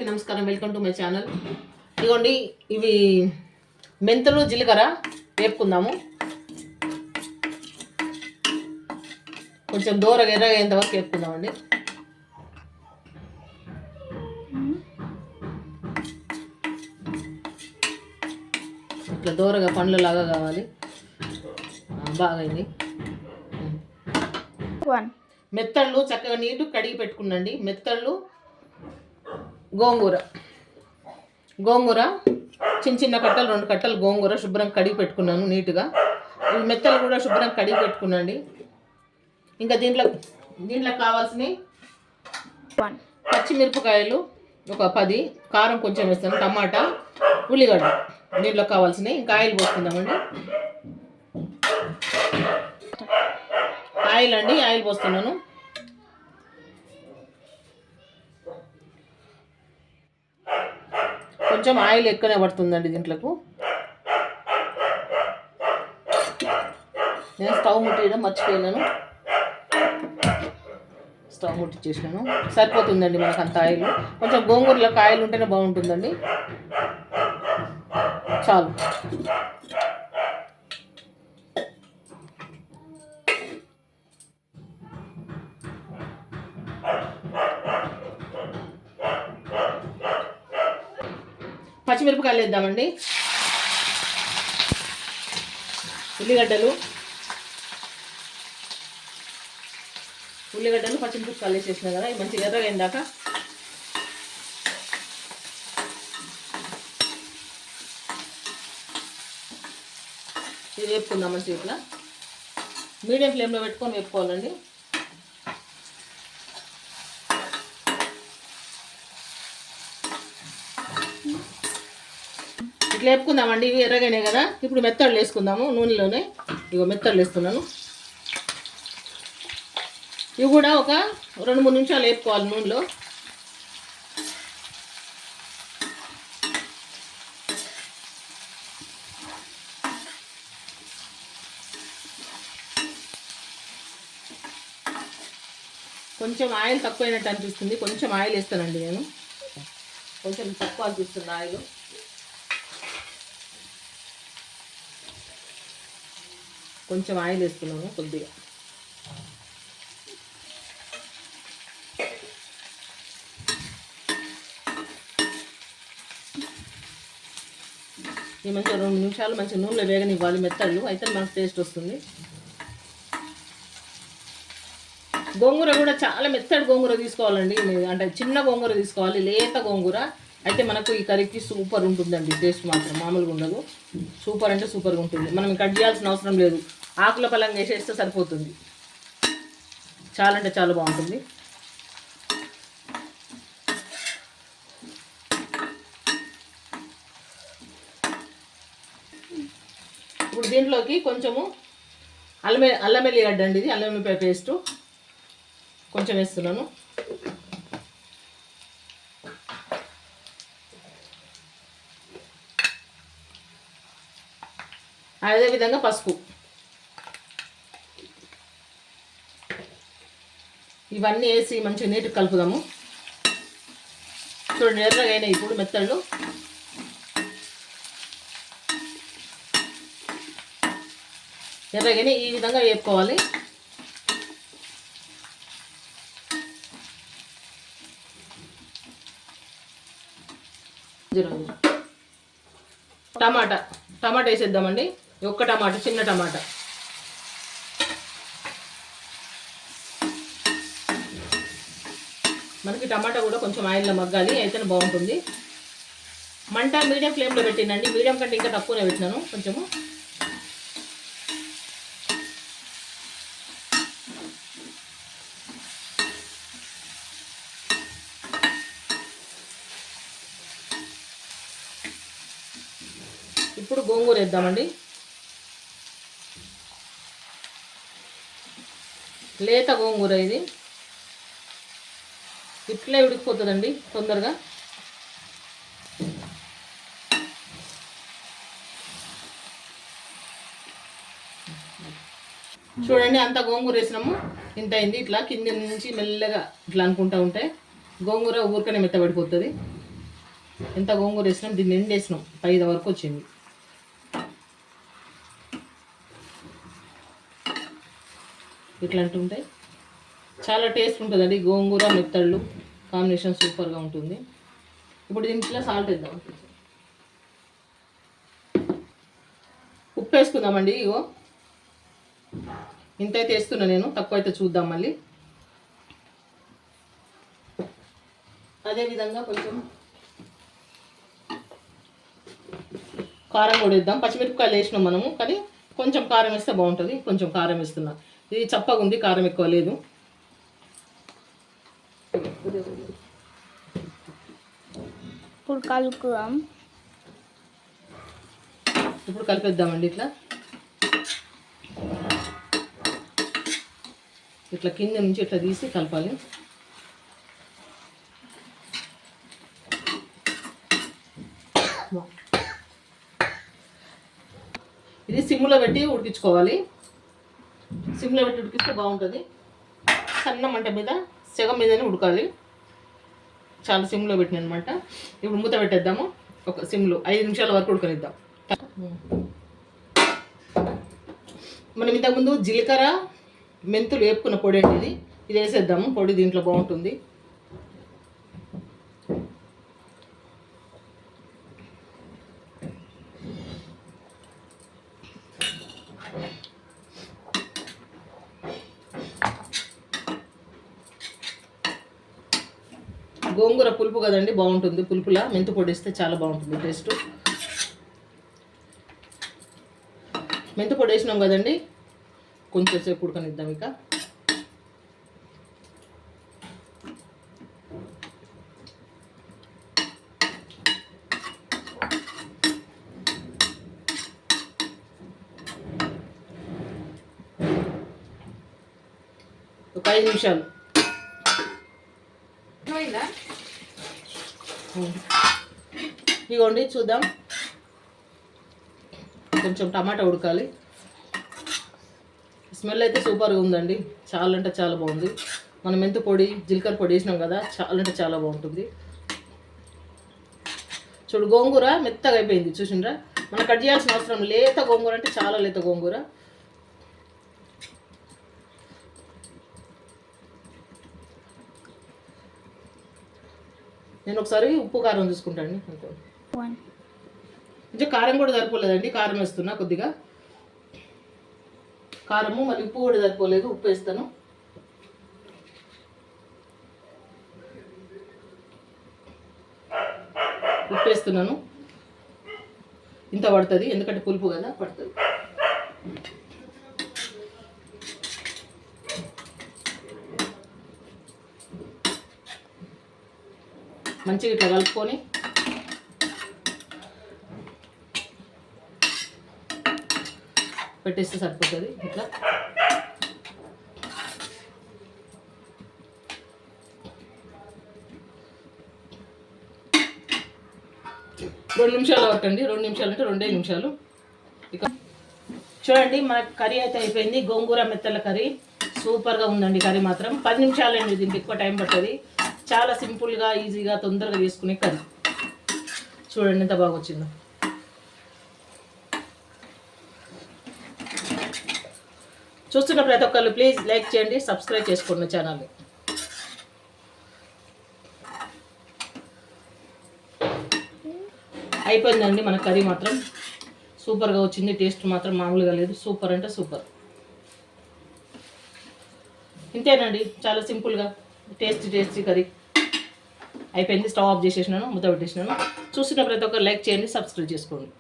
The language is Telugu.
నమస్కారం, వెల్కమ్ టు మై ఛానల్. ఇదిగోండి, ఇవి మెంతులు జీలకర్ర వేపుకుందాము. కొంచెం దూరగా ఎర్రగేంత వరకు వేపుకుందామండి. ఇట్లా దూరగా పండ్లలాగా కావాలి. బాగైంది. మెత్తళ్ళు చక్కగా నీటు కడిగి పెట్టుకున్నాండి. మెత్తళ్ళు, గోంగూర చిన్న చిన్న కట్టలు 2 కట్టలు గోంగూర శుభ్రం కడిగి పెట్టుకున్నాను నీట్గా. మెత్తలు కూడా శుభ్రం కడిగి పెట్టుకున్నాండి. ఇంకా దీంట్లో కావాల్సినవి పచ్చిమిరపకాయలు ఒక 10, కారం కొంచెం వేస్తాను, టమాటా, ఉల్లిగడ్డ దీంట్లో కావాల్సినవి. ఇంకా ఆయిల్ పోసుకుందామండి. ఆయిల్ పోస్తున్నాను. కొంచెం ఆయిల్ ఎక్కువనే పడుతుందండి దీంట్లోకి. నేను స్టవ్ ముట్టియడం మర్చిపోయినాను. స్టవ్ ముట్టించేసినాను. సరిపోతుందండి మనకు అంత ఆయిల్. కొంచెం గోంగూరలకు ఆయిల్ ఉంటేనే బాగుంటుందండి. చాలు. పచ్చిమిరపకాయలు వేద్దామండి. ఉల్లిగడ్డలు పచ్చిమిరపకాయలు వేసేసినా కదా, మంచిగా ఎర్రగా అయిందాక ఇది వేపుకుందాం. మంచిగా ఇట్లా మీడియం ఫ్లేమ్లో పెట్టుకొని వేపుకోవాలండి. ఇట్లా వేపుకుందామండి. ఇవి ఎర్రగానే కదా. ఇప్పుడు మెత్తళ్ళు వేసుకుందాము నూనెలోనే. ఇగో మెత్తళ్ళు వేస్తున్నాను. ఇవి కూడా ఒక 2-3 నిమిషాలు వేపుకోవాలి నూనెలో. కొంచెం ఆయిల్ తక్కువైనట్టు అనిపిస్తుంది. కొంచెం ఆయిల్ వేస్తానండి నేను. కొంచెం తక్కువ అనిపిస్తుంది ఆయిల్. కొంచెం ఆయిల్ వేస్తున్నాను కొద్దిగా. ఈ మంచిగా 2 నిమిషాలు మంచిగా నూనెలో వేగనివ్వాలి మెత్తళ్ళు. అయితే మనకు టేస్ట్ వస్తుంది. గోంగూర కూడా చాలా మెత్తడి గోంగూర తీసుకోవాలండి. అంటే చిన్న గోంగూర తీసుకోవాలి, లేత గోంగూర. అయితే మనకు ఈ కర్రీకి సూపర్ ఉంటుందండి. టేస్ట్ మాత్రం మామూలుగా ఉండదు. సూపర్ అంటే సూపర్గా ఉంటుంది. మనం కట్ చేయాల్సిన అవసరం లేదు. ఆకుల పలంగా వేసేస్తే సరిపోతుంది. చాలా అంటే చాలా బాగుంటుంది. ఇప్పుడు దీంట్లోకి కొంచెము అల్లం వెల్లిగడ్డ అండి. ఇది అల్లం వెల్లిపాయ పేస్టు కొంచెం వేస్తున్నాను. అదేవిధంగా పసుపు. ఇవన్నీ వేసి మంచిగా నీట్గా కలుపుదాము. చూడండి ఎర్రగా అయినాయి ఇప్పుడు మెత్తళ్ళు. ఎర్రగానే ఈ విధంగా వేపుకోవాలి. టమాటా వేసేద్దామండి. ఒక్క టమాటా, చిన్న టమాటా. మనకి టమాటా కూడా కొంచెం ఆయిల్లో మగ్గాలి, అయితేనే బాగుంటుంది. మంట మీడియం ఫ్లేమ్లో పెట్టినండి. మీడియం కంటే ఇంకా తక్కువనే పెట్టినాను కొంచెము. ఇప్పుడు గోంగూర వేద్దామండి. లేత గోంగూర ఇది. ఇట్లే ఉడికిపోతుందండి తొందరగా. చూడండి అంతా గోంగూర వేసినాము. ఇంత అయింది. ఇట్లా కింద నుంచి మెల్లగా ఇట్లా అనుకుంటూ ఉంటే గోంగూర ఊరికనే మెత్తబడిపోతుంది. ఎంత గోంగూర వేసినాం, దీన్ని నిండి వేసినాం 5 వరకు వచ్చింది. ఇట్లాంటి ఉంటాయి, చాలా టేస్ట్ ఉంటుందండి. గోంగూర మెత్తళ్ళు కాంబినేషన్ సూపర్గా ఉంటుంది. ఇప్పుడు దీంట్లో సాల్ట్ వేద్దాం, ఉప్పు వేసుకుందామండి. ఇగో ఇంతైతే వేస్తున్నా నేను, తక్కువ అయితే చూద్దాం మళ్ళీ. అదేవిధంగా కొంచెం కారం కూడా వేద్దాం. పచ్చిమిరపకాయలు వేసినాం మనము, కానీ కొంచెం కారం వేస్తే బాగుంటుంది. కొంచెం కారం వేస్తున్నా, ఇది చప్పగా ఉంది, కారం ఎక్కువ లేదు. ఇప్పుడు కలుపుదాం. ఇప్పుడు కలిపేద్దామండి. ఇట్లా కింద నుంచి ఇట్లా తీసి కలపాలి. ఇది సిమ్లో పెట్టి ఉడికించుకోవాలి. సిమ్లో పెట్టి ఉడికిస్తే బాగుంటుంది. సన్న మంట మీద సెగం మీదనే ఉడకాలి. చాలా సిమ్లో పెట్టిన అనమాట. ఇప్పుడు మూత పెట్టేద్దాము. ఒక సిమ్లో 5 నిమిషాల వరకు ఉడకనిద్దాం. మనం ఇంతకుముందు జీలకర్ర మెంతులు వేపుకున్న పొడి అండి ఇది వేసేద్దాము. పొడి దీంట్లో బాగుంటుంది. గోంగూర పులుపు కదండి, బాగుంటుంది. పులుపులా మెంతు పొడి వేస్తే చాలా బాగుంటుంది టేస్ట్. మెంతు పొడి వేసినాం కదండి, కొంచెం సేపు ఉడకనిద్దాం. ఇక ఒక 5 నిమిషాలు. ఇదిగోండి చూద్దాం. కొంచెం టమాటా ఉడకాలి. స్మెల్ అయితే సూపర్గా ఉందండి, చాలా అంటే చాలా బాగుంది. మనం మెంతు పొడి జీలకర్ర పొడి వేసినాం కదా, చాలా అంటే చాలా బాగుంటుంది. చూడు గోంగూర మెత్తగా అయిపోయింది, చూసిండ్రా. మనం కట్ చేయాల్సిన అవసరం, లేత గోంగూర అంటే చాలా లేత గోంగూర. నేను ఒకసారి ఉప్పు కారం చూసుకుంటాను. కొంచెం కారం కూడా సరిపోలేదండి, కారం వేస్తున్నా కొద్దిగా. కారము మరి ఉప్పు కూడా సరిపోలేదు, ఉప్పు వేస్తాను. ఉప్పు వేస్తున్నాను. ఇంత పడుతుంది, ఎందుకంటే పులుపు కదా, పడుతుంది. మంచిగా ఇట్లా కలుపుకొని పెట్టేస్తే సరిపోతుంది. ఇట్లా 2 నిమిషాల వరకు అండి. 2 నిమిషాలు అంటే 2 నిమిషాలు. ఇక చూడండి, మన కర్రీ అయితే అయిపోయింది. గోంగూర మెత్తల కర్రీ సూపర్గా ఉందండి. కర్రీ మాత్రం 10 నిమిషాలు అండి, దీనికి ఎక్కువ టైం పడుతుంది. చాలా సింపుల్గా ఈజీగా తొందరగా చేసుకునే కర్రీ. చూడండి ఎంత బాగా వచ్చిందో. చూస్తున్న ప్రతి ఒక్కళ్ళు ప్లీజ్ లైక్ చేయండి, సబ్స్క్రైబ్ చేసుకోండి ఛానల్ని. అయిపోయిందండి మన కర్రీ మాత్రం సూపర్గా వచ్చింది. టేస్ట్ మాత్రం మామూలుగా లేదు, సూపర్ అంటే సూపర్. ఇంతేనండి, చాలా సింపుల్గా టేస్టీ కర్రీ అయిపోయింది. స్టవ్ ఆఫ్ చేసేసినాను, మూత పెట్టేసినాను. చూస్తున్న ప్రతి ఒక్కరు లైక్ చేయండి, సబ్స్క్రైబ్ చేసుకోండి.